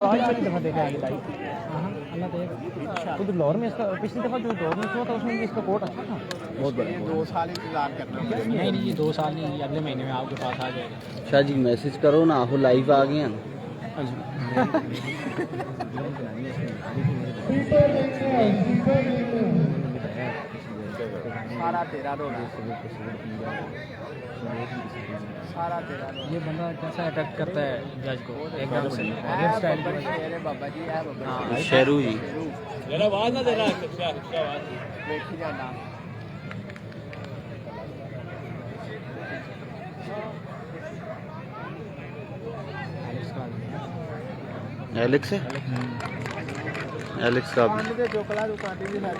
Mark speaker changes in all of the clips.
Speaker 1: आज पहली दफ़ा देखा है लाइव। हाँ अल्लाह देगा। खुद लाहौर में इसका पिछली दफ़ा जो लाहौर में हुआ था उसमें भी इसका कोट अच्छा था।
Speaker 2: बहुत बड़ा 2 साल इंतजार करना।
Speaker 1: नहीं ये 2 साल नहीं, अगले महीने में आपके पास आ जाएगा।
Speaker 2: शाह जी मैसेज करो ना, आप लाइव आ गए हैं। सारा तेरा रोना, सारा तेरा रोना।
Speaker 1: ये बंदा कैसा अटैक करता है जज को एकदम से
Speaker 2: हेयर स्टाइल की वजह से। बाबा जी है बाबा शेरू जी,
Speaker 3: जरा आवाज ना देना, अच्छा आवाज
Speaker 2: बैठी जाना। एलेक्स है, एलेक्स का भी जोकला दुकान भी है।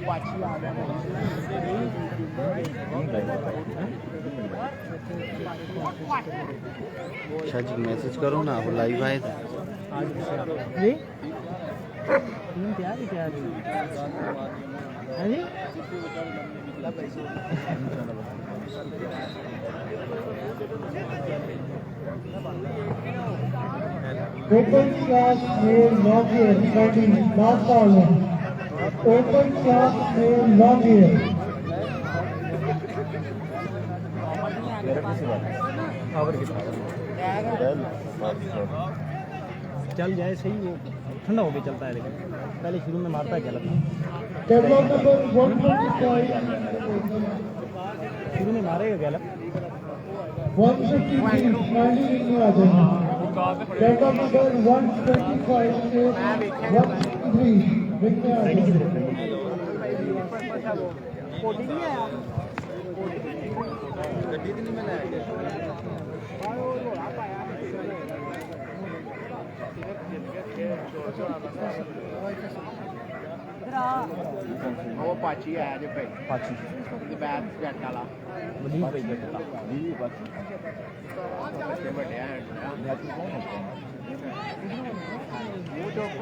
Speaker 2: अपाची आ गया। शाह जी मैसेज करो ना, आप लाइव आए थे।
Speaker 1: जी तीन प्यार है जी।
Speaker 4: Open class may not be exciting, not problem. Open class may not be.
Speaker 1: चल जाए सही, वो ठंडा हो गया चलता है, लेकिन पहले शुरू में मारता है गलत।
Speaker 4: Table number 125,
Speaker 1: शुरू में मारेगा गलत।
Speaker 4: 153, 90 में आ जाना। Table number 125 से 153 में आ जाना।
Speaker 2: वो पाची आया जो भाई
Speaker 1: पाची
Speaker 2: बैट जट वाला
Speaker 1: वली पे जटा
Speaker 2: बच्चे बड़े हैं। वो चौक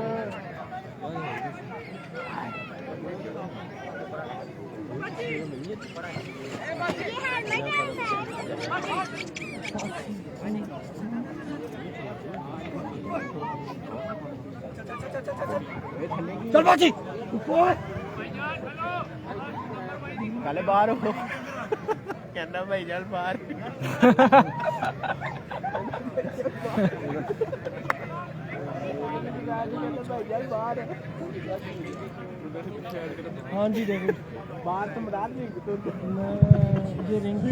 Speaker 1: चल बाजी
Speaker 2: कल बाहर हो कहना भाई चल बाहर।
Speaker 1: हाँ जी देखो
Speaker 2: बाहर तो मदार नहीं
Speaker 1: ये रिंग के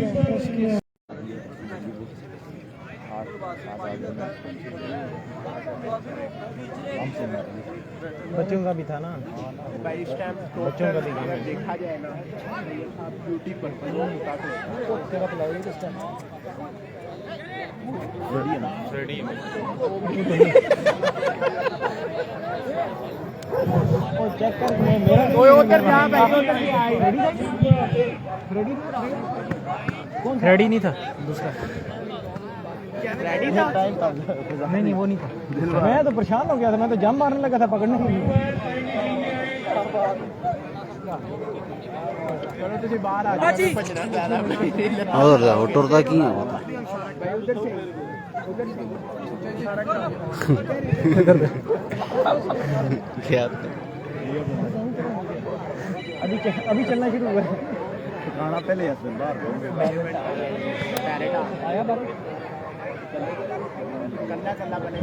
Speaker 1: बच्चों का भी था ना
Speaker 2: भाई इस टाइम
Speaker 1: बच्चों का भी
Speaker 2: अगर देखा जाए ना ब्यूटी पर्पल होता तो
Speaker 1: तेरा पिलाओगे किस टाइम और चेक कर मेरा
Speaker 2: ओए उधर जा भाई उधर से आई
Speaker 1: रेडी कौन रेडी नहीं था दूसरा
Speaker 2: रेडी था।
Speaker 1: नहीं वो नहीं था। मैं तो परेशान हो गया था, मैं तो जंप मारने लगा था पकड़ने के लिए।
Speaker 2: चलो तुझे बाहर आ जाओ भजना ज्यादा और होटरदा की है
Speaker 4: भाई उधर से
Speaker 2: क्या
Speaker 1: अभी चलना शुरू हुआ है।
Speaker 2: खाना पहले
Speaker 1: आया बाबू
Speaker 2: कल्ला कल्ला बने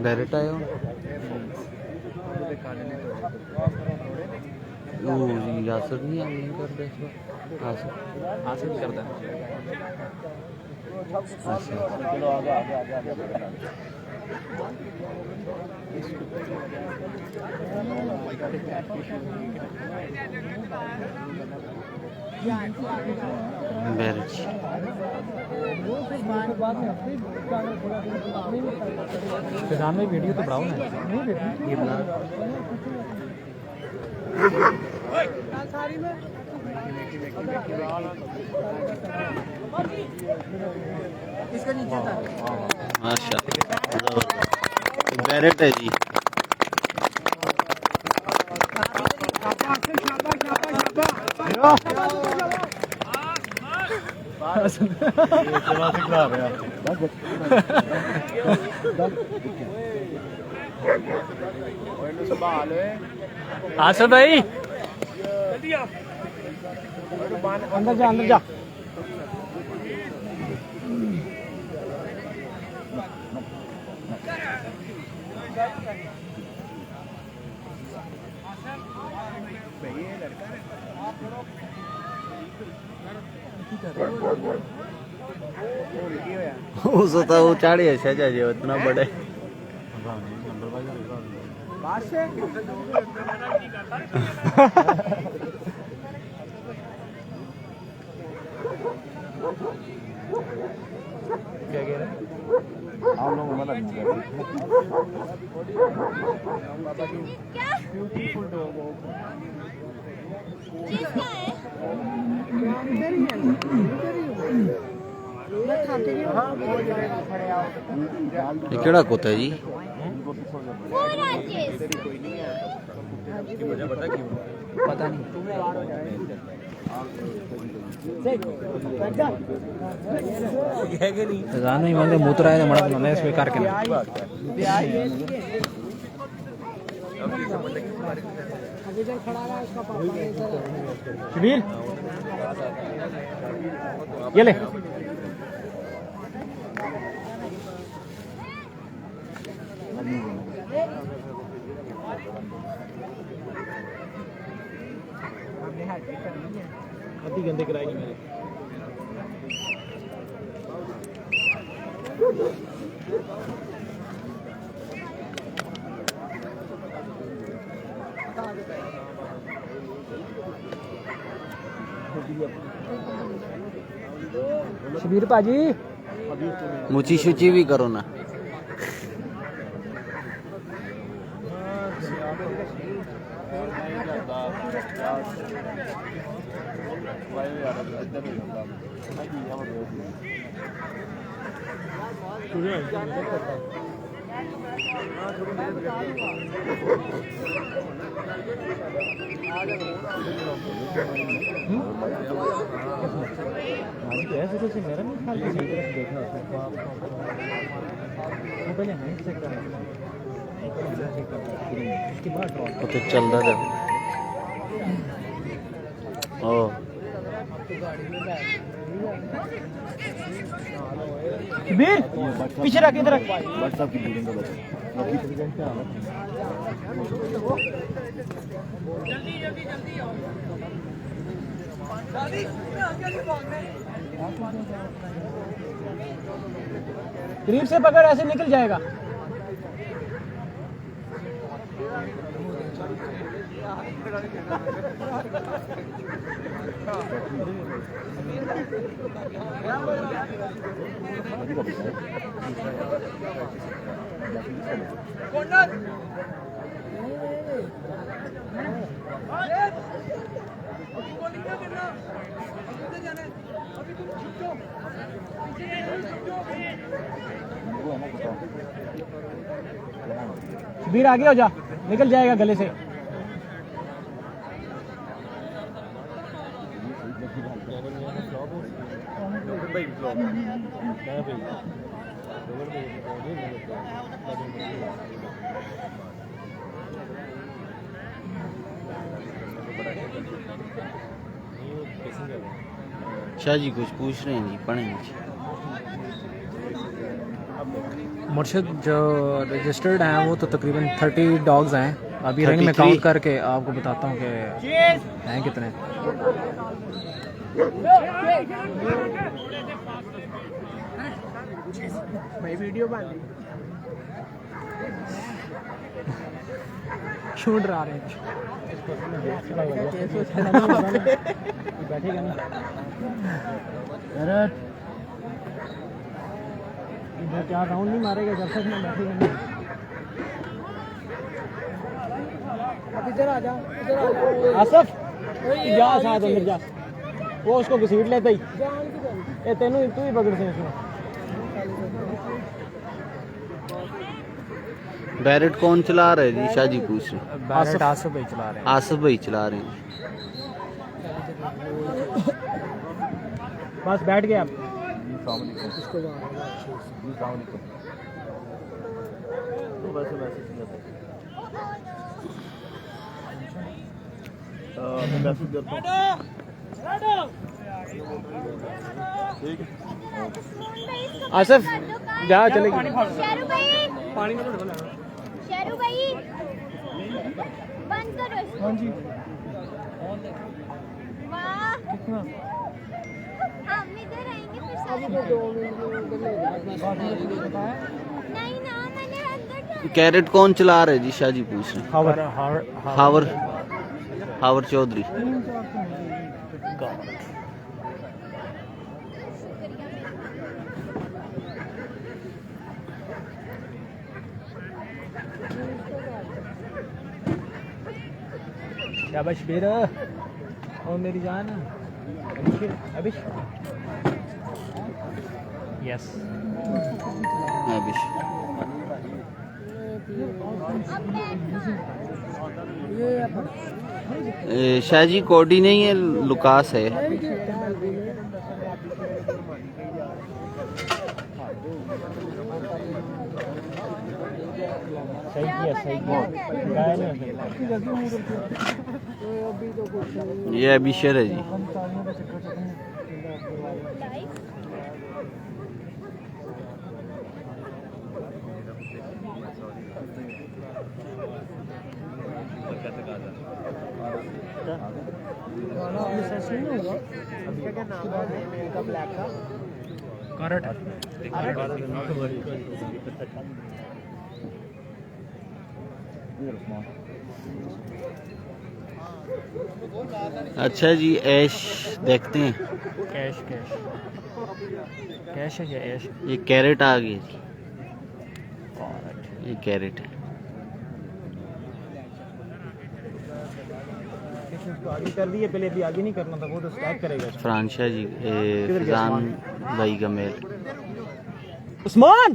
Speaker 2: डायरेक्ट आया यासर नहीं आ नहीं कर दे हासिल कर दे। चलो आगे आगे आगे आगे
Speaker 1: किसान में वीडियो तो बढ़ाओ ना, नहीं
Speaker 2: ये बना माशाल्लाह बैरेट है जी।
Speaker 1: आसफ भाई अंदर जा अंदर जा।
Speaker 2: उसता वो चाड़ी है शहजा जी इतना बड़े
Speaker 1: क्या कह रहे हैं?
Speaker 2: आप लोग मदद ये केड़ा कोता है जी?
Speaker 1: पता नहीं। जान नहीं मांगे मूत्र आए मड़ा बनाने स्वीकार करना। शबीर ये ले। अति गंदे कराएगी मेरे। शबीर पाजी
Speaker 2: मुची शुची भी करो ना।
Speaker 1: ऐसे कैसे मेरा नहीं ख्याल किसी तरफ देखा वो पहले हैंड चेक कर उसके बाद ड्रॉ
Speaker 2: वो तो चल रहा था। ओ
Speaker 1: शबीर पीछे रख इधर रख। करीब से पकड़ ऐसे निकल जाएगा। शबीर आगे हो जा, निकल जाएगा गले से।
Speaker 2: शाह जी कुछ पूछ रहे हैं जी, पढ़ेंगे।
Speaker 1: मुर्शिद जो रजिस्टर्ड हैं वो तो तकरीबन 30 डॉग्स हैं। अभी रिंग में
Speaker 2: 33
Speaker 1: काउंट करके आपको बताता हूँ कि हैं कितने। वीडियो क्यों डरा रहे हैं? बैठेगा नहीं इधर क्या राउंड नहीं मारेगा जब तक मैं बैठेगा नहीं। अब इधर आ जा, इधर आ जा आसफ। जा साथ अंदर जा, वो उसको घसीट लेता ही। ए तेनू तू ही पकड़ से इसमें।
Speaker 2: बैरेट कौन चला रहा है जी? शाहजी पूछ रहे।
Speaker 1: बैरेट आसिफ भाई चला रहे हैं।
Speaker 2: आसिफ भाई चला रहे हैं।
Speaker 1: बस बैठ गए आप। आसिफ जा चले गए।
Speaker 5: शेरू भाई,
Speaker 1: पानी
Speaker 5: शेरू भाई बंद करो इसको।
Speaker 1: हाँ जी।
Speaker 5: वाह,
Speaker 1: कितना?
Speaker 5: हम इधर आएंगे फिर साथ। नहीं ना, मैंने अंदर डाला।
Speaker 2: कैरेट कौन चला रहा है जी? शाहजी पूछ रहे हैं। हावर चौधरी।
Speaker 1: शाबाश बेरा और मेरी जान अभिष। यस
Speaker 2: अभिष। शाहजी कोडी नहीं है, लुकास है।
Speaker 1: सही किया, सही किया।
Speaker 2: ये अभिषर है जी। अच्छा जी, ऐश देखते हैं।
Speaker 1: कैश कैश कैश है या ऐश?
Speaker 2: ये कैरेट आ गई जी। ये कैरेट है।
Speaker 1: आगे कर दिए, पहले अभी आगे नहीं करना था, वो तो स्टैक करेगा।
Speaker 2: फ्रांशा जी, फिजान भाई का मेल।
Speaker 1: उस्मान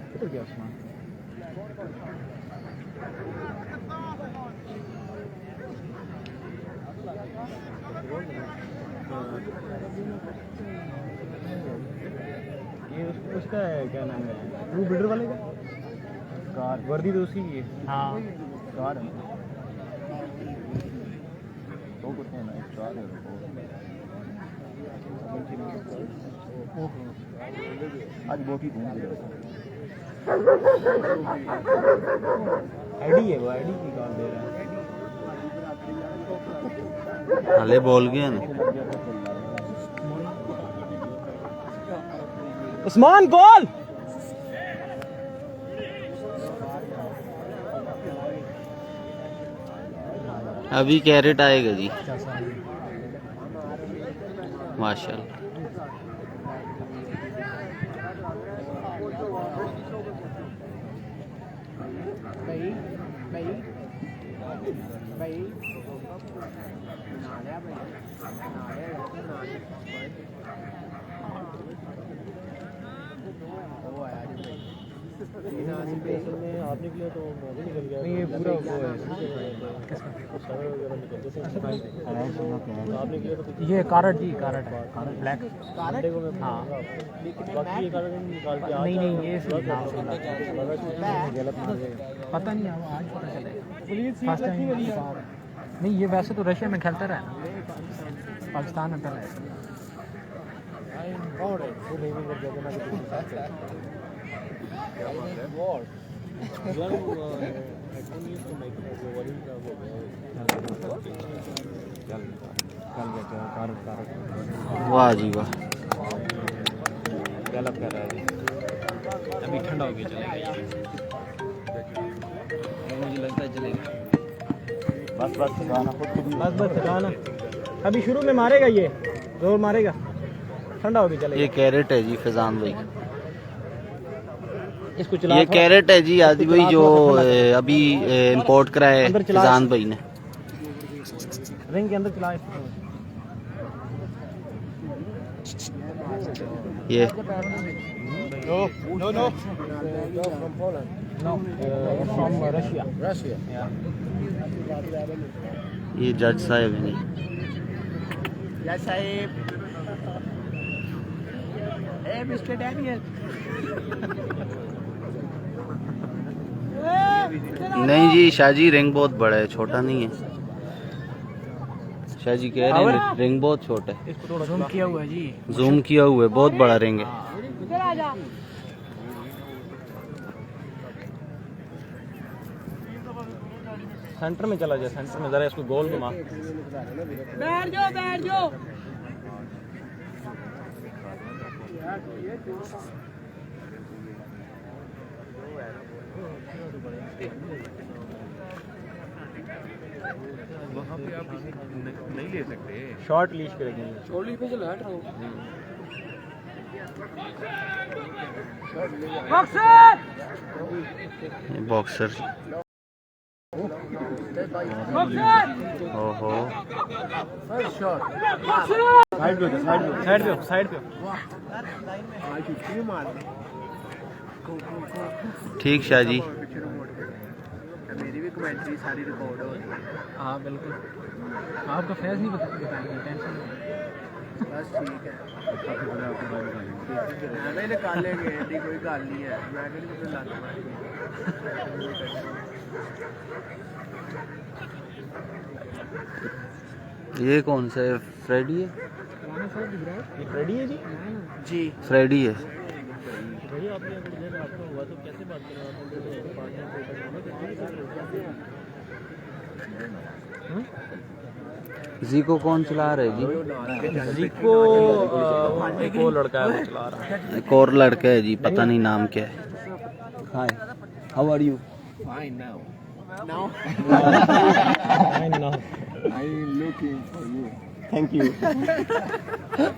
Speaker 1: किधर गया उस्मान? ये उसका है, क्या नाम है, टू बिल्डर वाले का कार वर्दी तो उसी की है। हाँ कार है, दो कुत्ते हैं ना, एक कार है। आज बहुत ही घूम आईडी है, वो आईडी की कॉल दे रहा है।
Speaker 2: हाले बोल गया ना।
Speaker 1: उस्मान कॉल।
Speaker 2: अभी कैरेट आएगा जी। माशाल्लाह।
Speaker 1: आपने किया तो निकल गया। नहीं, ये पूरा वो है, आपने किया तो ये कारट जी, कारट है, ब्लैक कारट। हाँ बाकी ये कारट निकाल के नहीं नहीं, ये गलत मार गए, पता नहीं आज पता चलेगा। फर्स्ट टाइम नहीं, ये वैसे तो रशिया में खेलता रहा है, पाकिस्तान में पहले।
Speaker 2: वाह जी वाह।
Speaker 1: गलत कर रहा है, अभी ठंडा हो गया, चलेगा मुझे लगता है चलेगा। बस थकाना अभी शुरू में मारेगा, ये जोर मारेगा, ठंडा हो गया चलेगा।
Speaker 2: ये कैरेट है जी फिजान भाई।
Speaker 1: इसको चला
Speaker 2: ये कैरेट है जी आदि भाई जो अभी इंपोर्ट करा है
Speaker 1: अंदर चला।
Speaker 2: फैजान भाई ने।
Speaker 1: रिंग के अंदर चला इसको।
Speaker 2: ये
Speaker 3: No, no.
Speaker 1: No, from Russia. Russia. Yeah.
Speaker 2: ये जज साहब है जी।
Speaker 3: Yes, Sahib. Hey, Mr. Daniel.
Speaker 2: नहीं जी शाहजी रिंग बहुत बड़ा है, छोटा नहीं है। शाहजी कह रहे हैं रिंग बहुत छोटा है।
Speaker 1: इसको थोड़ा जूम किया हुआ है जी।
Speaker 2: जूम किया हुआ है, बहुत बड़ा रिंग है।
Speaker 1: सेंटर में चला जाए, सेंटर में जरा इसको गोल घुमा।
Speaker 3: बैठ जाओ, बैठ जाओ। वहाँ पे आप नहीं ले सकते।
Speaker 1: शॉर्ट लीज करेंगे।
Speaker 3: शॉर्ट लीज पे चला रहा हूँ।
Speaker 2: बॉक्सर। ओहो
Speaker 1: साइड पे साइड पे।
Speaker 2: ठीक शाहजी।
Speaker 3: मेरी भी कमेंट्री सारी रिकॉर्ड हो रही है।
Speaker 1: हाँ बिल्कुल, आपका फेस नहीं बताएंगे, टेंशन नहीं।
Speaker 3: बस ठीक है। मैं निकाल लेंगे, ऐसी कोई गल नहीं है। मैं नहीं लग
Speaker 2: ये कौन सा है? फ्रेडी है?
Speaker 1: ये रेडी है जी?
Speaker 3: जी
Speaker 2: फ्रेडी है।
Speaker 1: भैया आपने अगर देर आपका हुआ तो कैसे बात करें
Speaker 2: जी को कौन चला रहा है
Speaker 1: जी को एक वो लड़का है वो चला रहा है।
Speaker 2: जी? एक और लड़का है जी, पता नहीं नाम क्या है। Hi, how are you?
Speaker 3: Fine now now
Speaker 4: I am looking for you.
Speaker 2: Thank you.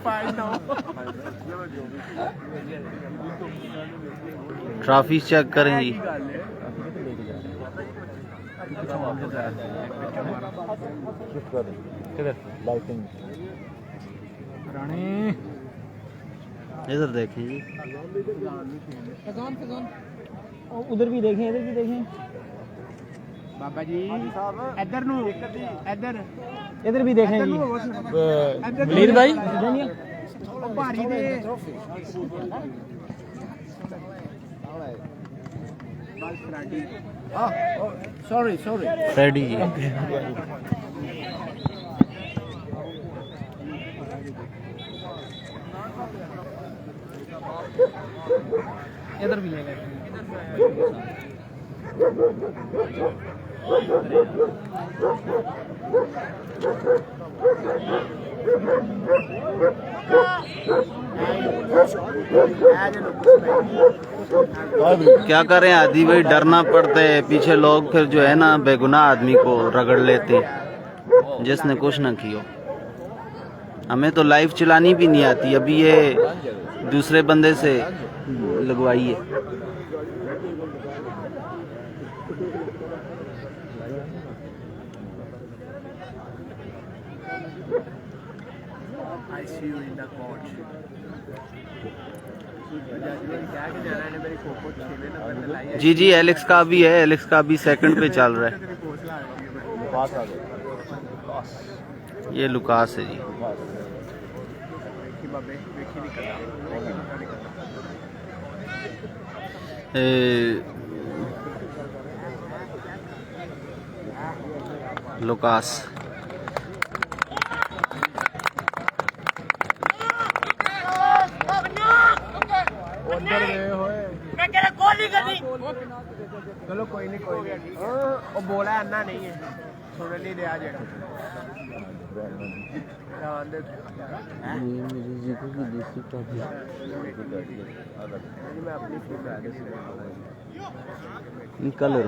Speaker 3: Fine now.
Speaker 2: Trophy check करें जी।
Speaker 1: रानी
Speaker 2: इधर देखें जी।
Speaker 1: उधर भी देखें, इधर भी देखें।
Speaker 3: बाबा जी इधर नु इधर
Speaker 1: इधर भी देखें जी। वलीद भाई
Speaker 3: भारी दे सॉरी सॉरी
Speaker 2: फ्रेडी जी।
Speaker 1: इधर भी ले लेते
Speaker 2: क्या करें आदि भाई, डरना पड़ता है। पीछे लोग फिर जो है ना बेगुनाह आदमी को रगड़ लेते हैं जिसने कुछ ना किया। हमें तो लाइव चलानी भी नहीं आती, अभी ये दूसरे बंदे से लगवाई है।
Speaker 3: I see you in the court.
Speaker 2: जी जी, एलेक्स का भी है, एलेक्स का भी सेकंड पे चल रहा है। ये लुकास है जी। लुकास
Speaker 3: चलो कोई नहीं वो बोला अन्ना नहीं है सुन नहीं दिया जेड़ा मैं अपनी
Speaker 2: कलर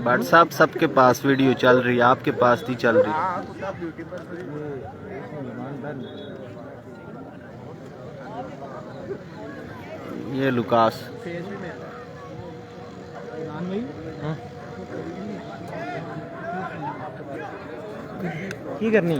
Speaker 2: बट साहब सबके पास वीडियो चल रही है, आपके पास नहीं चल रही।
Speaker 3: हाँ कुत्ता ब्यूटी पर
Speaker 2: ये लुकास
Speaker 3: फेस भी मेरा
Speaker 1: की करनी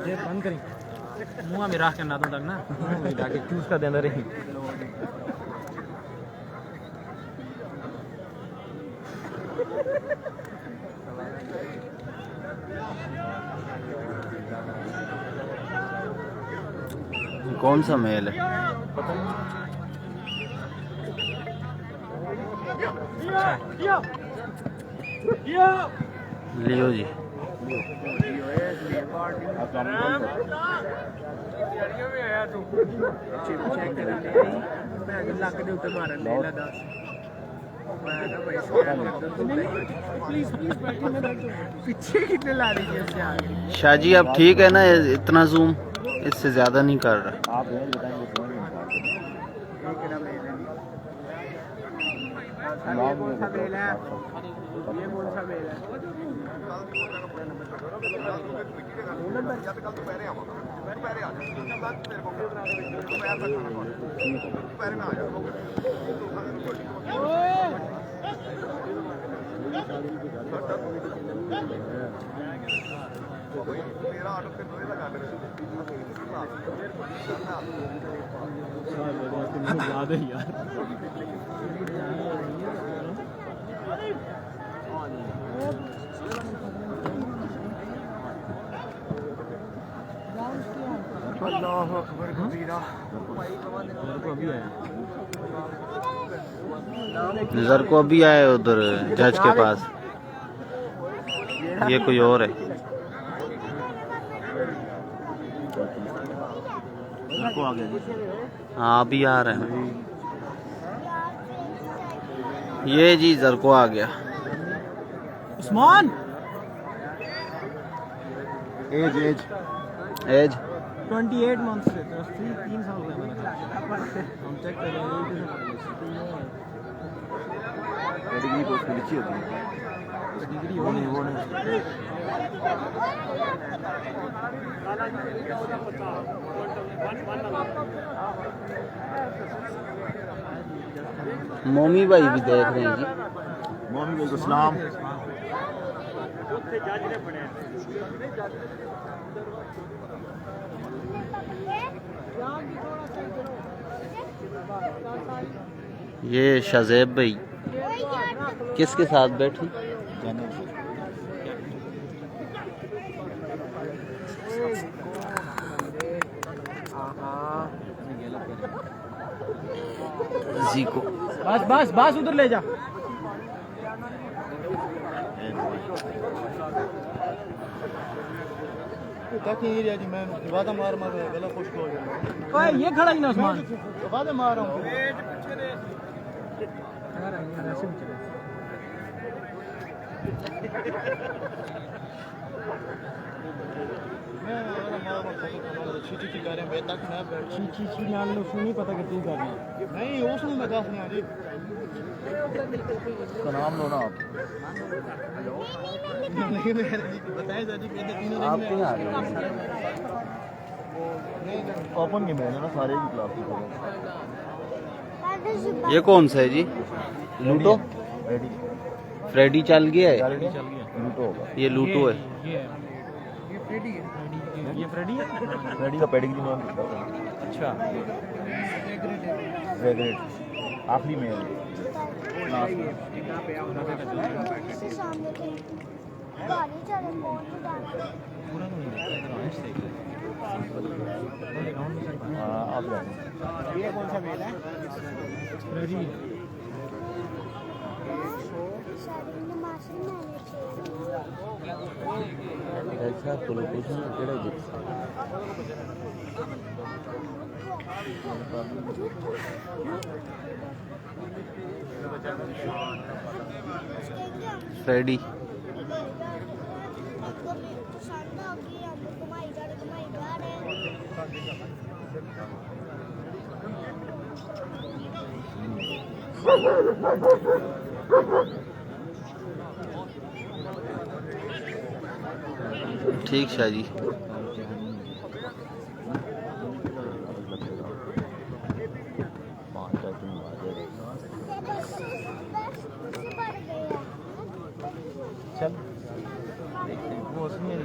Speaker 1: ये बंद करें मुँह में रख के ना तक ना जाके चूज कर देना रही।
Speaker 2: कौन सा मेल है? लियो जी।
Speaker 3: ਲੱਕ ਦੇ ਉੱਤੇ ਮਾਰਨ ਦੇ ਲਾ ਦੱਸ ਮੈਂ ਤਾਂ ਭਾਈ पीछे कितने ला रही है इससे आगे।
Speaker 2: शाह जी अब ठीक है ना, इतना जूम इससे ज्यादा नहीं कर रहा।
Speaker 3: ये कौन सा बेल है? ये कौन सा बेल है?
Speaker 1: याद है यार
Speaker 3: अल्लाह अकबर कबीरा।
Speaker 2: नजर को अभी आए उधर जज के पास, ये कोई और है। हाँ अभी आ रहे हैं। ये जी जरको आ गया।
Speaker 1: Usman
Speaker 3: age age
Speaker 2: age
Speaker 1: 28 month से 3 साल हो गए हम चेक कर रहे हैं।
Speaker 3: डिग्री पोस्ट लिखी होती है।
Speaker 1: डिग्री वो नहीं
Speaker 2: मोमी भाई भी देख रहे हैं जी।
Speaker 3: मोमी भाई को सलाम।
Speaker 2: ये शाजेब भाई किसके साथ बैठी? जी को
Speaker 1: बस बस बस उधर ले जा।
Speaker 3: जी मैं वादा मार मार गला खुश हो गया।
Speaker 1: ओए ये खड़ा ही ना उस्मान।
Speaker 3: वादा मार रहा हूँ।
Speaker 1: ची नाल नु नहीं पता कि तू करनी
Speaker 3: नहीं उसने मैं दस नहीं जी का नाम लो ना आप। नहीं बताया सर जी तीनों
Speaker 2: आप क्यों आ रहे
Speaker 3: ओपन गेम है ना सारे की क्लास की।
Speaker 2: ये कौन सा है जी? लूटो फ्रेडी चल गया है।
Speaker 3: लूटो होगा।
Speaker 2: ये लूटो है।
Speaker 1: ये फ्रेडी है।
Speaker 3: फ्रेडी का पेडिग्री नाम कितना?
Speaker 1: अच्छा
Speaker 3: ग्रेट आखिरी में ये कौन सा मेल है?
Speaker 1: फ्रेडी
Speaker 2: ऐसा तो लोकेशन केड़ा जी? फ्रेडी
Speaker 5: होगी अंदर घुमाई जा रहे
Speaker 2: ठीक शाह जी।
Speaker 1: चल वो उसमें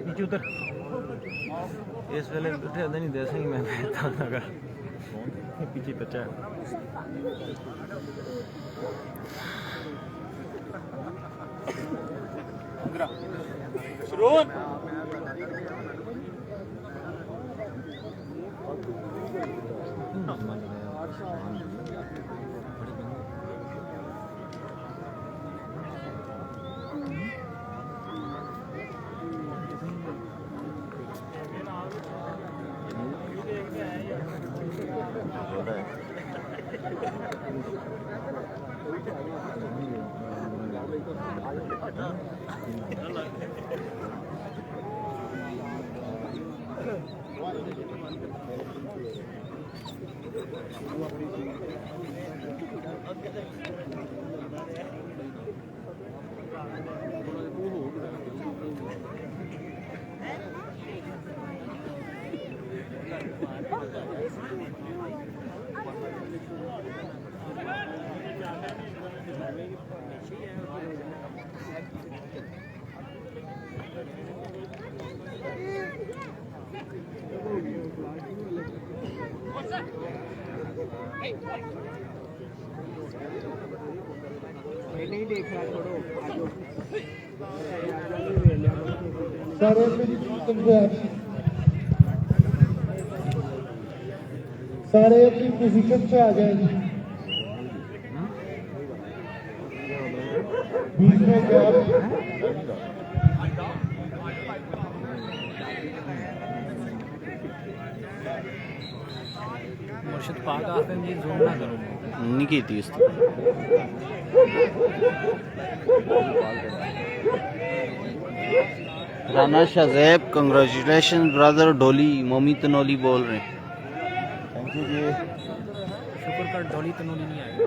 Speaker 1: नीचे उतर इस वेले उठे नहीं दे सही मैं पीछे बच्चा शुरू
Speaker 3: नहीं देख रहा छोड़ो
Speaker 4: सारे अपनी पोजीशन पे आ जाए जी। बीच में गैप
Speaker 1: मुर्शिद पाक आफिम जी जूम ना करो
Speaker 2: नहीं की थी इसको। राना शाहज़ैब कंग्रेचुलेशन ब्रदर डोली मोमी तनोली बोल रहे हैं।
Speaker 1: थैंक यू जी। शुक्र कर डोली तनोली नहीं आएगा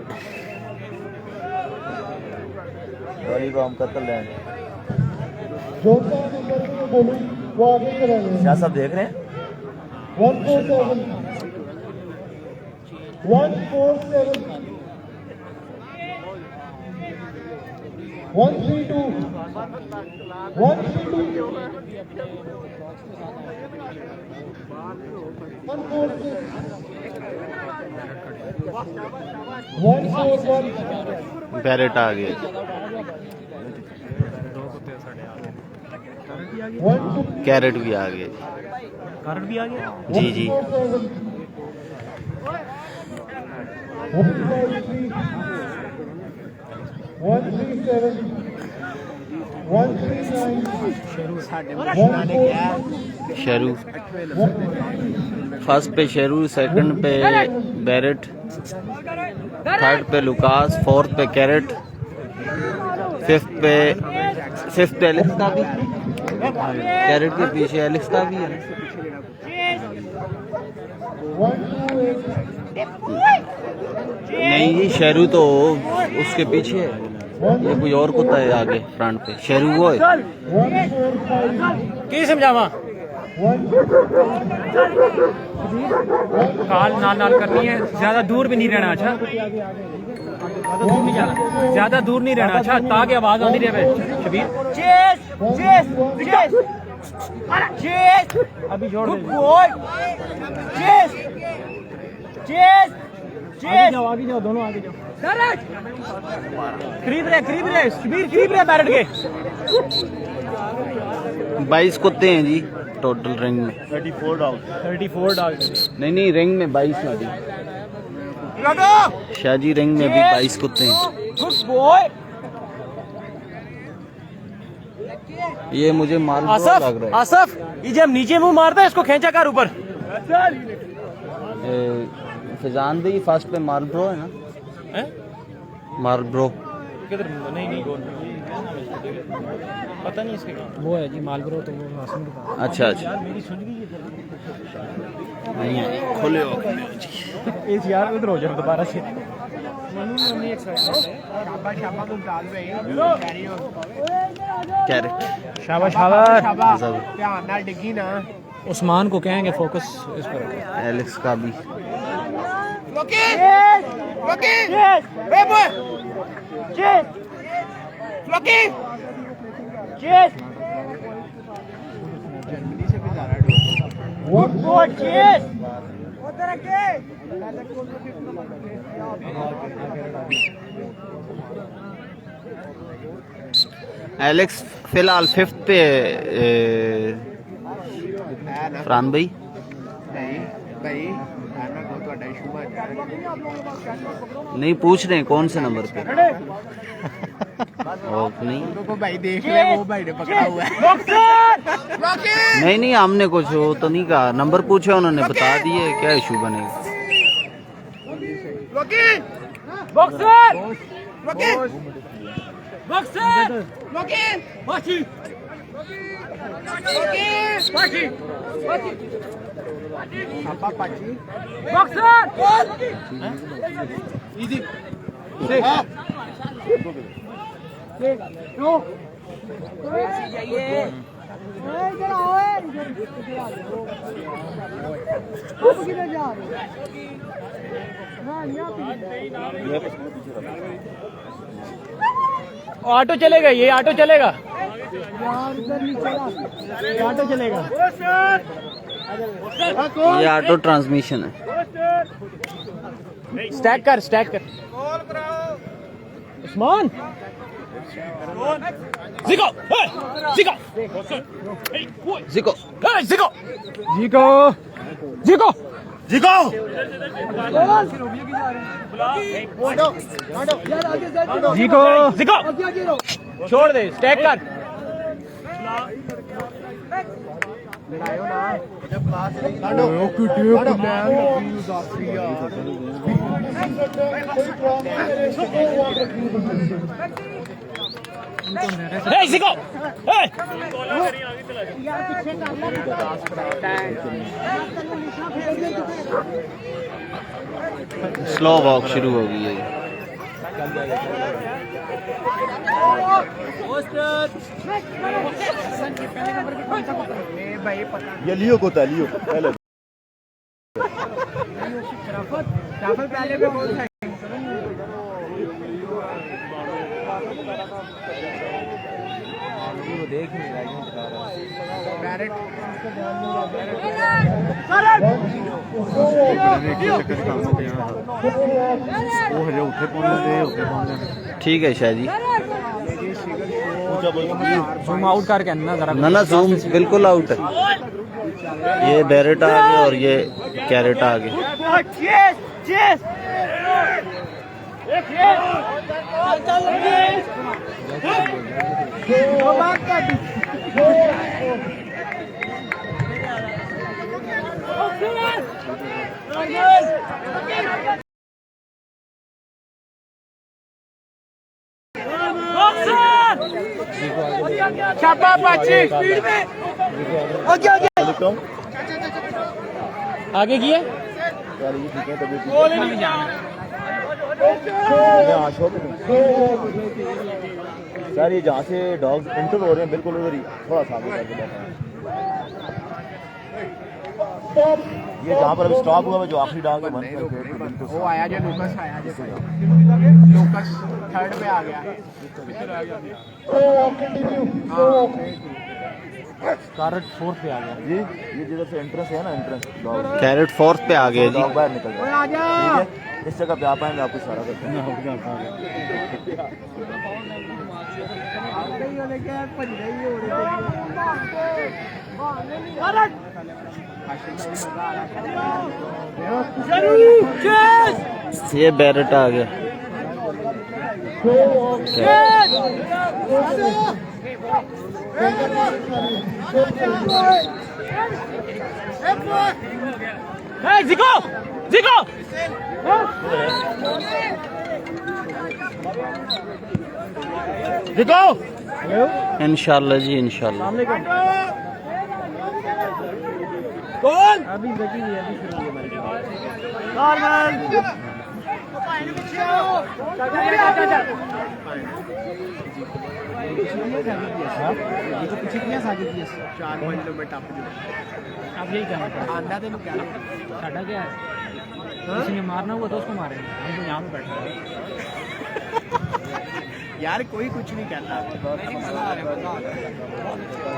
Speaker 6: डोली को हम कत्ल लें।
Speaker 4: जो नंबर में बोलूं वो आगे करेंगे।
Speaker 6: शाह साहब देख रहे हैं
Speaker 4: 147 147 132 132 141
Speaker 2: बैरेट आ गए।
Speaker 4: 12
Speaker 2: कैरेट भी आ गए।
Speaker 1: कारण भी आ गया
Speaker 2: जी जी
Speaker 4: 137 139
Speaker 2: शेरू फर्स्ट पे शेरू, सेकंड पे बैरेट, थर्ड पे लुकास, फोर्थ पे कैरेट, फिफ्थ पे एलेक्स का भी। कैरेट के पीछे एलेक्स का भी है। नहीं ये शेरू तो उसके पीछे है, ये कोई और कुत्ता है आगे फ्रंट पे। शेरू वो है।
Speaker 1: की समझावा काल नाल नाल करनी है, ज्यादा दूर भी नहीं रहना। अच्छा दूर नहीं जाना, ज्यादा दूर नहीं रहना। अच्छा ताकि आवाज आती रहे। Shabbir chess chess chess chess अभी छोड़ दे। चेस चेस चेस आगे जाओ, दोनों आगे जाओ। करीब रहे शबीर, करीब रहे बैरेट के।
Speaker 2: 22 कुत्ते हैं जी टोटल रिंग में।
Speaker 6: 34 डॉग।
Speaker 1: 34 डॉग।
Speaker 2: नहीं रिंग में 22 लगी। शाहजी रिंग में भी 22 कुत्ते हैं।
Speaker 1: गुड बॉय
Speaker 2: ये मुझे माल लग
Speaker 1: आसफ,
Speaker 2: रहा है।
Speaker 1: आसफ ये जब नीचे मुंह मारता है इसको खींचा कर ऊपर।
Speaker 2: फिजान भी फर्स्ट पे मार्लब्रो है ना, मार्लब्रो।
Speaker 1: किधर? नहीं पता नहीं इसके वो है जी मालब्रो, तो वो आसम के पास।
Speaker 2: अच्छा अच्छा,
Speaker 1: मेरी सुन गई
Speaker 2: नहीं खोले हो
Speaker 1: इस यार उधर हो जाओ दोबारा से।
Speaker 3: शाबाश शाबाश मुमताज भाई कैरी हो
Speaker 2: कैरेट।
Speaker 1: शाबाश शाबाश।
Speaker 3: शाबाश ध्यान ना डिग्गी ना
Speaker 1: उस्मान को कहेंगे फोकस इस पर।
Speaker 2: एलेक्स का भी।
Speaker 3: Rocky! Rocky! Yes! Hey boy! Yes! Rocky! Yes! Germany से भी ज़्यादा
Speaker 4: One
Speaker 3: डोर yes! उधर के
Speaker 2: एलेक्स फिलहाल 5th पे फरहान भाई।
Speaker 3: नहीं भाई खाना को तो इशू मत
Speaker 2: नहीं पूछ रहे हैं कौन से नंबर पे। और नहीं
Speaker 3: को भाई देख ले वो भाई ने पकड़ा हुआ है Rocky!
Speaker 2: नहीं नहीं, हमने कुछ वो तो नहीं कहा, नंबर पूछे उन्होंने बता दिए, क्या इशू बनेगा।
Speaker 3: Rocky!
Speaker 1: Boxer
Speaker 3: Rocky!
Speaker 1: Boxer
Speaker 3: Rocky!
Speaker 1: बाची
Speaker 3: Rocky!
Speaker 1: बाची
Speaker 3: Apa pachi?
Speaker 1: Boxer
Speaker 3: Easy.
Speaker 1: Auto चलेगा, ये ऑटो चलेगा, ये ऑटो चलेगा।
Speaker 2: ये ऑटो ट्रांसमिशन है।
Speaker 1: स्टैक कर, स्टैक कर। उस्मान जिको, जिको,
Speaker 2: जिको
Speaker 1: जिको, जिको, जिको, जिको। जिको, जिको, छोड़ दे, स्टैक कर। Hey, Zico! Hey!
Speaker 2: Slow walk शुरू हो गई है।
Speaker 3: भाई पता
Speaker 6: ये लियो को था, लियो पहले
Speaker 3: राफल पहले पे कौन था
Speaker 6: वो देख नहीं रहा, यूं बता रहा है।
Speaker 3: बैरेट
Speaker 2: ठीक है शाह जी।
Speaker 1: जूम आउट करके ना जरा।
Speaker 2: ना ना, जूम बिल्कुल आउट है। ये बैरेट आ गया और ये कैरेट आ गया।
Speaker 3: छापा पाची स्पीड में आगे आगे
Speaker 1: आगे किए
Speaker 6: सर ये जहाँ से डॉग्स एंटर हो रहे हैं बिल्कुल उधर ही थोड़ा सा आगे करके बैठा है। ये जहाँ पर अभी स्टॉप हुआ है जो आखिरी डॉग है बंद करके
Speaker 3: वो आया जो लूकस आया जो लूकस थर्ड पे आ गया
Speaker 1: कारट 4th पे आ गया
Speaker 6: जी। ये जिधर से एंट्रेंस है ना, एंट्रेंस डॉग
Speaker 2: कैरेट 4th पे आ गया जी।
Speaker 6: डॉग बाहर निकल जाए।
Speaker 3: आ जा
Speaker 6: ठीक है, इस जगह पे आप आएंगे आपको इशारा करते हैं।
Speaker 3: जरूर
Speaker 2: ये बैरेट आ गया।
Speaker 1: जिको जिको जिको
Speaker 2: इंशाल्लाह जी इंशाल्लाह।
Speaker 1: कौन
Speaker 3: अभी बची हुई है, अभी शुरू हुई हमारी पीछे किया सागे किया 4-5 किलोमीटर टप जो
Speaker 1: अब यही कहना पड़ा
Speaker 3: आंदा तेन क्या
Speaker 1: साडा क्या है किसी ने मारना हुआ तो उसको मारेंगे हम तो यहाँ पे बैठे हैं।
Speaker 3: यार कोई कुछ नहीं कहता।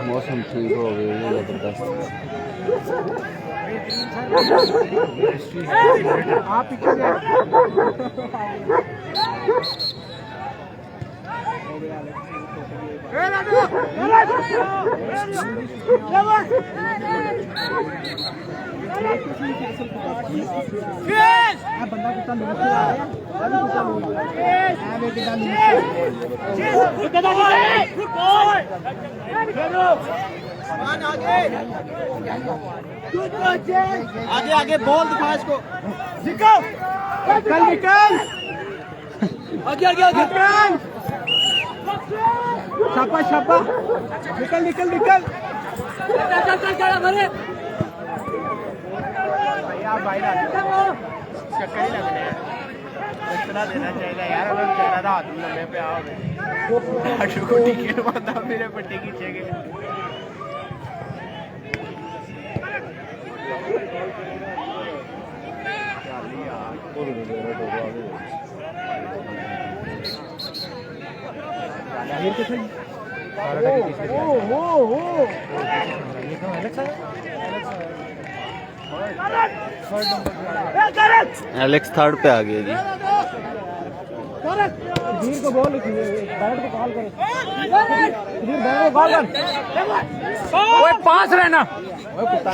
Speaker 2: मौसम ठीक हो गया जबरदस्त।
Speaker 3: आप पीछे बंदा कितना लोग आ आगे आगे बॉल दिखा इसको। निकल निकल आगे आगे आगे छापा छापा निकल निकल निकल चक्कर ही लगने हैं। इतना देना चाहिए यार, अगर बेचारा था हाथ में लम्बे पे आओ को टिकट मारता मेरे पट्टी खींचेंगे।
Speaker 2: एलेक्स थर्ड पे आ गया जी।
Speaker 3: वीर को बोल बैट को कॉल करो। वीर बैट को कॉल कर।
Speaker 1: ओए पास रहना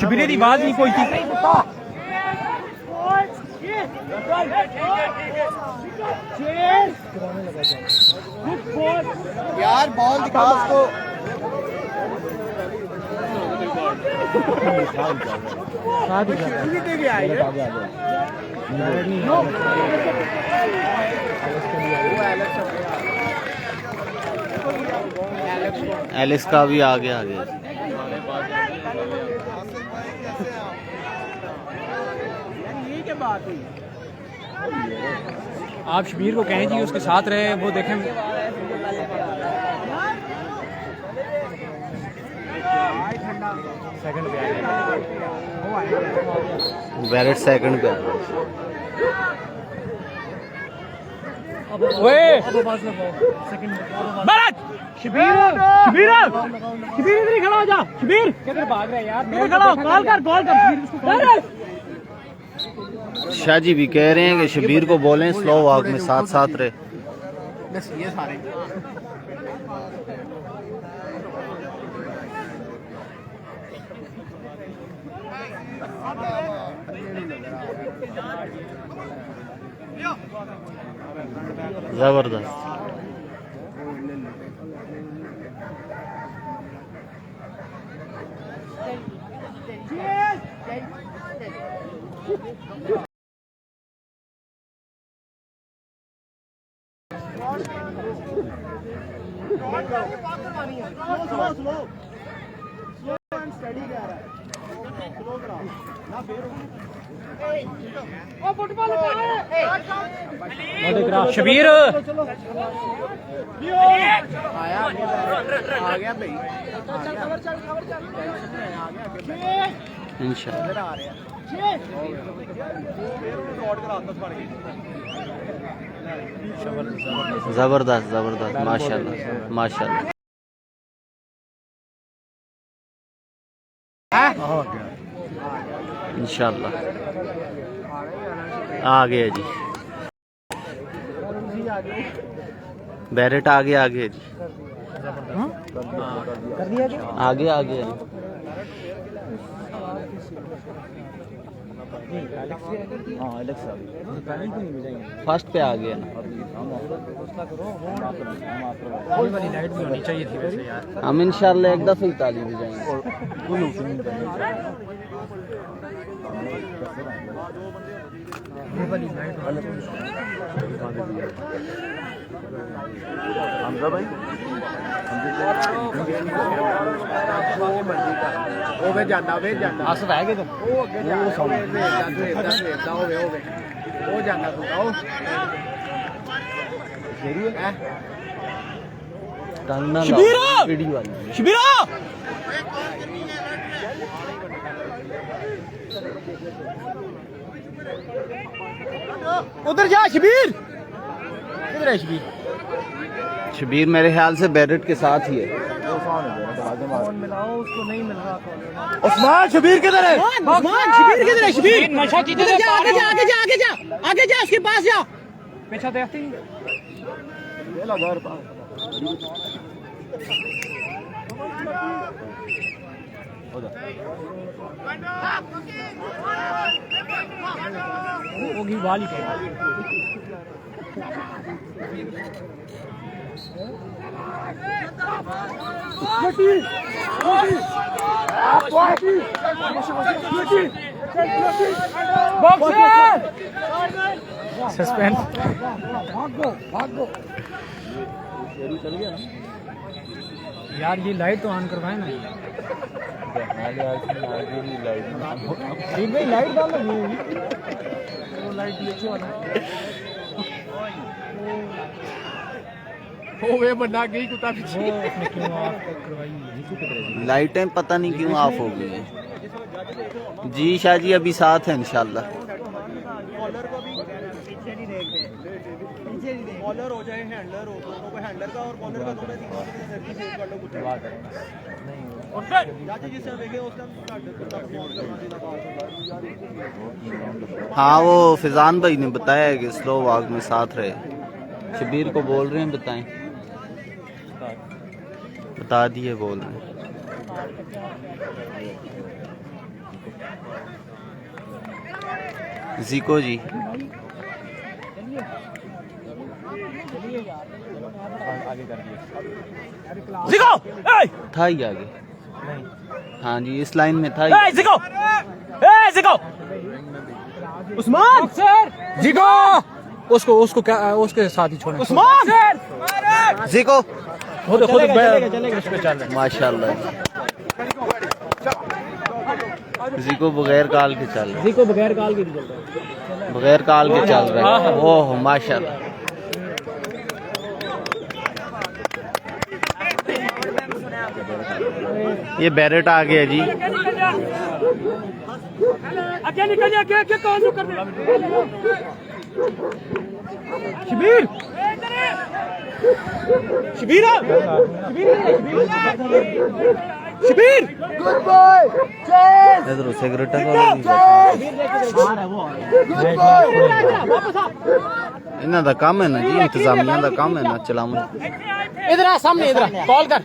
Speaker 1: शबीर की आवाज नहीं कोई थी।
Speaker 3: यार बॉल दिखा उसको।
Speaker 2: एलेक्स का भी आ गया
Speaker 3: ये क्या बात हुई?
Speaker 1: आप शबीर को कहें जी उसके साथ रहे वो देखें। सेकंड पे
Speaker 2: बैरेट सेकंड पे आ गया।
Speaker 1: ओए भारत शबीर शबीर शबीर इधर ही खड़ा हो जा। शबीर किधर भाग रहा है यार? इधर खड़ा हो, कॉल कर
Speaker 2: शाह जी भी कह रहे हैं कि शबीर को बोलें स्लो वॉक में साथ साथ रहे।
Speaker 3: ये सारे
Speaker 2: जबरदस्त।
Speaker 1: शबीर
Speaker 3: आया आ गया भाई
Speaker 2: इंशाल्लाह
Speaker 3: आ रहा
Speaker 2: जबरदस्त जबरदस्त माशाल्लाह माशाल्लाह। इंशाल्लाह आ गया जी। बैरेट आगे आगे जी। आगे आगे
Speaker 6: हाँ एलेक्स आ गई।
Speaker 2: फर्स्ट पे आ गया ना।
Speaker 1: ये वाली लाइट भी होनी चाहिए थी वैसे यार।
Speaker 2: हम इंशाल्लाह एक दफे ही ताली भी जाएंगे।
Speaker 6: कोई ओपनिंग करनी
Speaker 1: ये वाली लाइट
Speaker 6: हमजा भाई
Speaker 3: ਉਹ ਵੇ ਜਾਂਦਾ
Speaker 1: हस बह गए तुम
Speaker 3: ਉਹ ਅੱਗੇ ਜਾ ਉਹ ਵੇਖਦਾ ਉਹ ਜਾਂਦਾ ਤੂੰ ਉਹ ਹੈ
Speaker 2: टांगना
Speaker 1: शबीर!
Speaker 2: वीडियो वाली।
Speaker 1: शबीरा उधर जा शबीर। किधर है शबीर?
Speaker 2: शबीर मेरे ख्याल से बैरेट के साथ ही है।
Speaker 1: मिलाओ उसको नहीं मिल रहा।
Speaker 6: उस्मान शबीर किधर है?
Speaker 1: उस्मान शबीर किधर है? शबीर नशा की
Speaker 7: आगे जा आगे जा आगे जा आगे जा आगे जा उसके पास जा।
Speaker 1: पीछा देखती होगी वाली सस्पेंस। यार ये लाइट तो ऑन करवाए ना। भाई लाइट डाल वो लाइट नीचे वाला
Speaker 3: ਉਹ ਵੇ ਬੰਦਾ ਗਈ ਕੁੱਤਾ ਪਿੱਛੇ
Speaker 1: उसने क्यों ऑफ करवाई?
Speaker 2: लाइटें पता नहीं क्यों ऑफ हो गई हैं। जी शाह जी अभी साथ हैं इंशाल्लाह।
Speaker 3: बॉलर हो जाए हैंडलर हो तो हैंडलर का और बॉलर का दोनों एनर्जी सेव कर लो कुछ चाची जिस टाइम देखे उस टाइम
Speaker 2: हाँ वो फिजान भाई ने बताया है कि स्लो वॉक में साथ रहे। शबीर को बोल रहे हैं बताएं। बता दिए बोल रहे हैं। जीको जी
Speaker 1: जिको
Speaker 2: था ही आगे। हाँ जी इस लाइन में था ही।
Speaker 1: जिको जिको उस्मान जिको उसको क्या उसके साथ ही छोड़े। उस्मान
Speaker 2: जीको
Speaker 1: खुद खुद उस पे चल रहे
Speaker 2: माशाल्लाह। जीको बगैर काल के चल रहा
Speaker 1: जिको बगैर काल के नहीं चल रहा।
Speaker 2: है। बगैर काल के चल रहा है। ओह माशाल्लाह। ये बैरेट आ गया जी।
Speaker 1: आगे निकल जा क्या कौन सा कर दे शबीर शबीर शबीर गुड बॉय
Speaker 2: इधर सिगरेट का इन्हों का काम है ना जी। इंतजामिया का काम है ना चलावन।
Speaker 1: इधर आ सामने इधर कॉल दे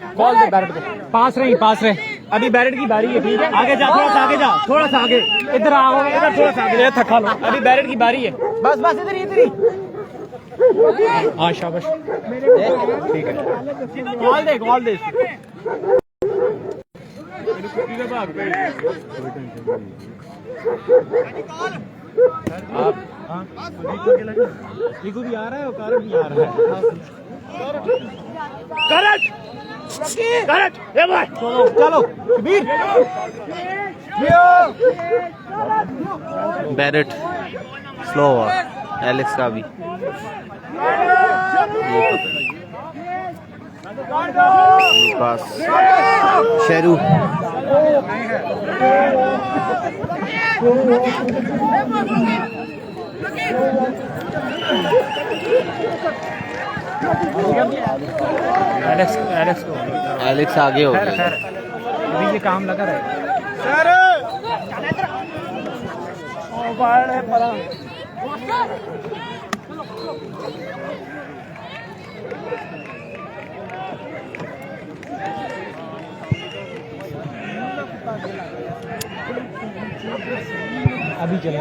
Speaker 1: बैरेट को। पास रहे अभी बैरेट की बारी है। ठीक है आगे जा थोड़ा सा आगे जा थोड़ा सा आगे इधर आओ इधर थोड़ा सा आगे थका लो। अभी बैरेट की बारी है बस इधर ही हाँ शाबाश ठीक है कॉल दे लिखू भी आ रहा है और कारण भी आ रहा है। करेक्ट चलो शबीर
Speaker 2: बैरेट स्लो हुआ। एलेक्स का भी पास शेरू एलेक्स आगे हो गया।
Speaker 1: अभी ये काम लगा रहेगा। अभी चले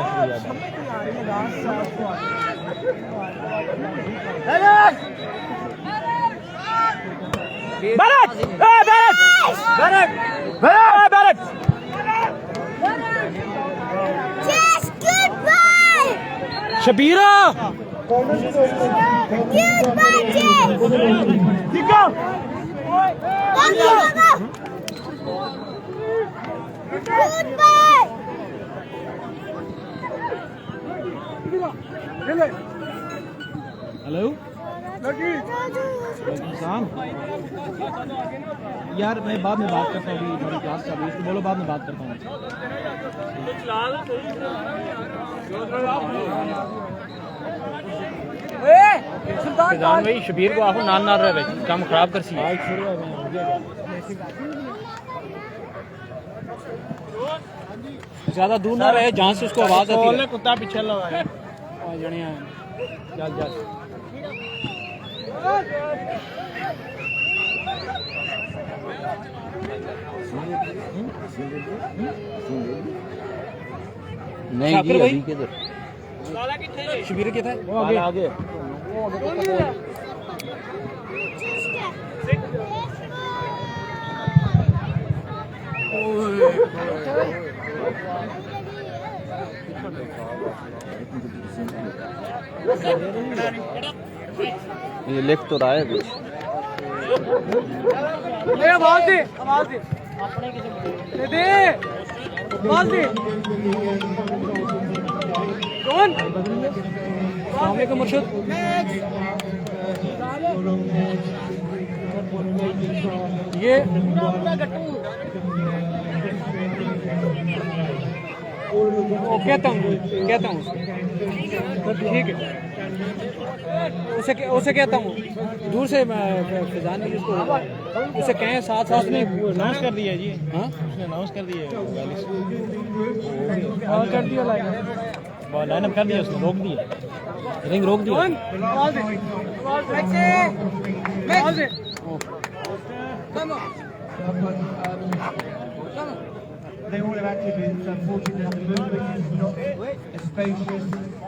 Speaker 5: Yes, good boy!
Speaker 1: Shabira
Speaker 5: Good boy, Jess! Go, go, go! Good boy!
Speaker 1: Hello यार मैं बाद में बात करता हूँ, अभी मेरी क्लास चल रही है, इसको बोलो बाद में बात करता हूँ। सुल्तान भाई शबीर को आपको नाल नाल रहे काम खराब कर सी ज्यादा दूर ना रहे जहाँ से उसको आवाज आती है। कुत्ता पीछे लगा है चल चल
Speaker 2: नहीं जी अभी किधर
Speaker 1: शबीर के था वो आगे
Speaker 2: ये लिख तो रहा है कुछ।
Speaker 1: आवाज दे दे आवाज दे कौन सामने का मुर्शिद ये कहता हूँ ठीक है उसे कहता हूँ दूर से फिजान ने उसको उसे कहें साथ साथ में अनाउंस कर दिया जी। हाँ उसने अनाउंस कर दिया कर दिया लाइन अप कर दिया उसने रोक दिया रिंग रोक दिया।
Speaker 4: They all have activities. Unfortunately, the movement is not as spacious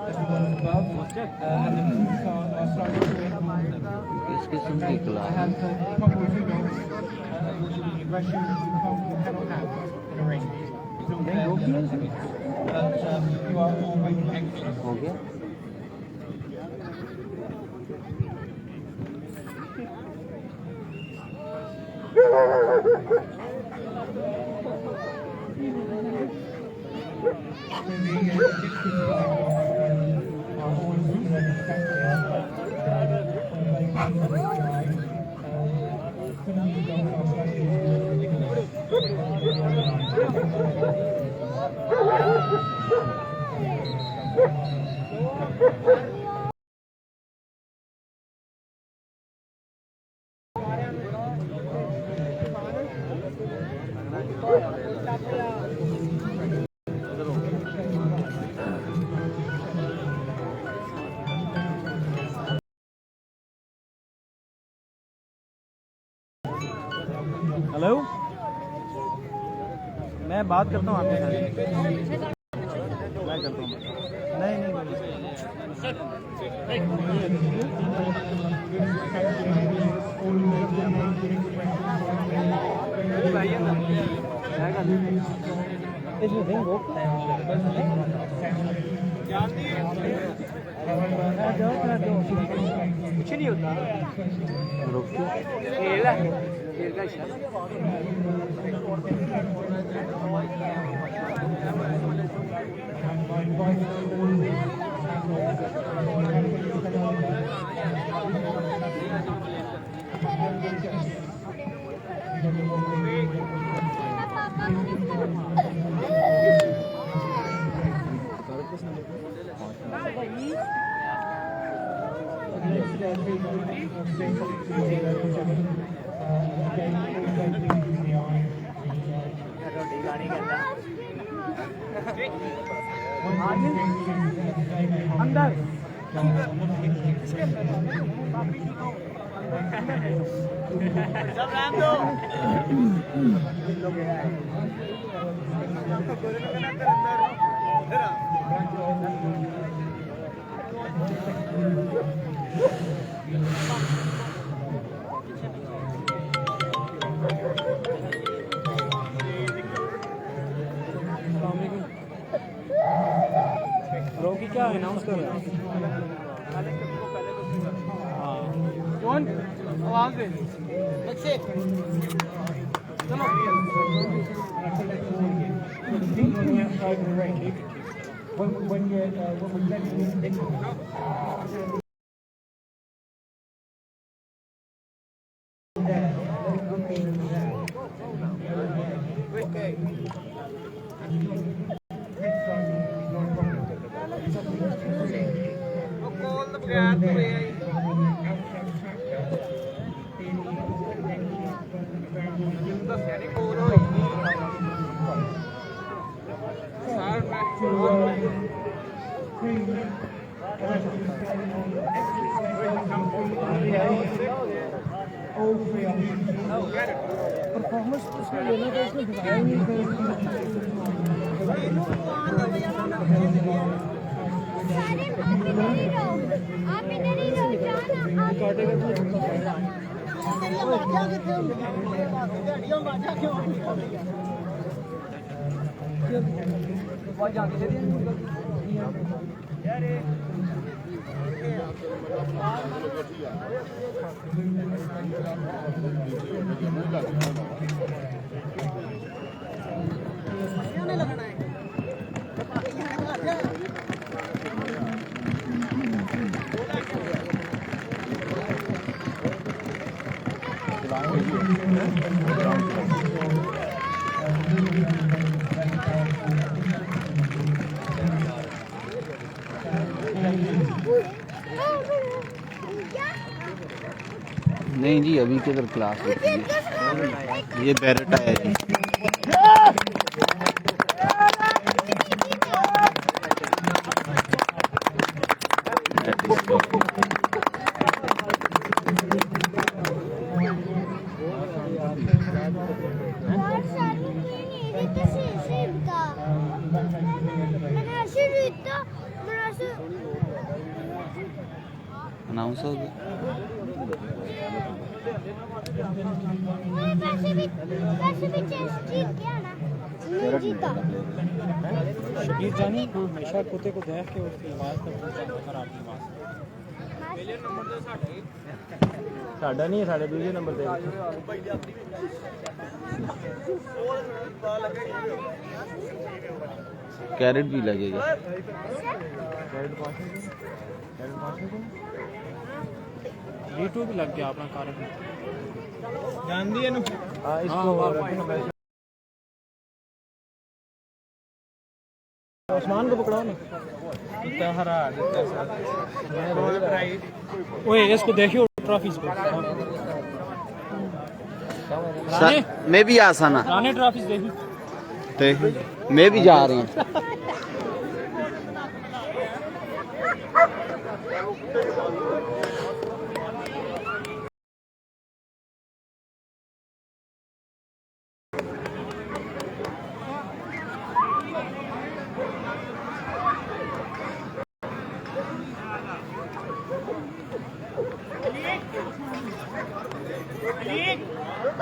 Speaker 4: as the ones above, and the rooms are slightly
Speaker 2: किस किस्म की class
Speaker 4: have proper windows, which the aggression cannot have in a ring. It's all there, but you are all very anxious.
Speaker 2: हो गया।
Speaker 1: Hello मैं बात करता हूँ आपके साथ मैं करता हूँ नहीं कुछ नहीं होता अंदर सब रहने दो रोकी क्या अनाउंस कर रहा है? कौन आवाज दे
Speaker 5: आप इधर ही रहो
Speaker 2: नहीं जी अभी किधर क्लास होती है। ये बैरेटा है जी। अनाउंस हो गया।
Speaker 5: वैसे भी चेस्ट जीत गया ना, नहीं जीता।
Speaker 1: शबीर जानी हमेशा कुत्ते को देख के उसकी आवाज़ तक खराब आवाज़ साडा नहीं है, साढ़े दूसरे नंबर पे
Speaker 2: कैरेट भी लगेगा।
Speaker 1: रीटू भी लग गया अपना कारण
Speaker 3: जान दिए नु
Speaker 1: आसमान को पकड़ाओ ना।
Speaker 3: तो हरा देता है
Speaker 1: ओए इसको देखियो ट्रॉफीज पे
Speaker 2: मैं भी आसाना
Speaker 1: राने ट्रॉफीज देखी
Speaker 2: मैं भी जा रही हूँ।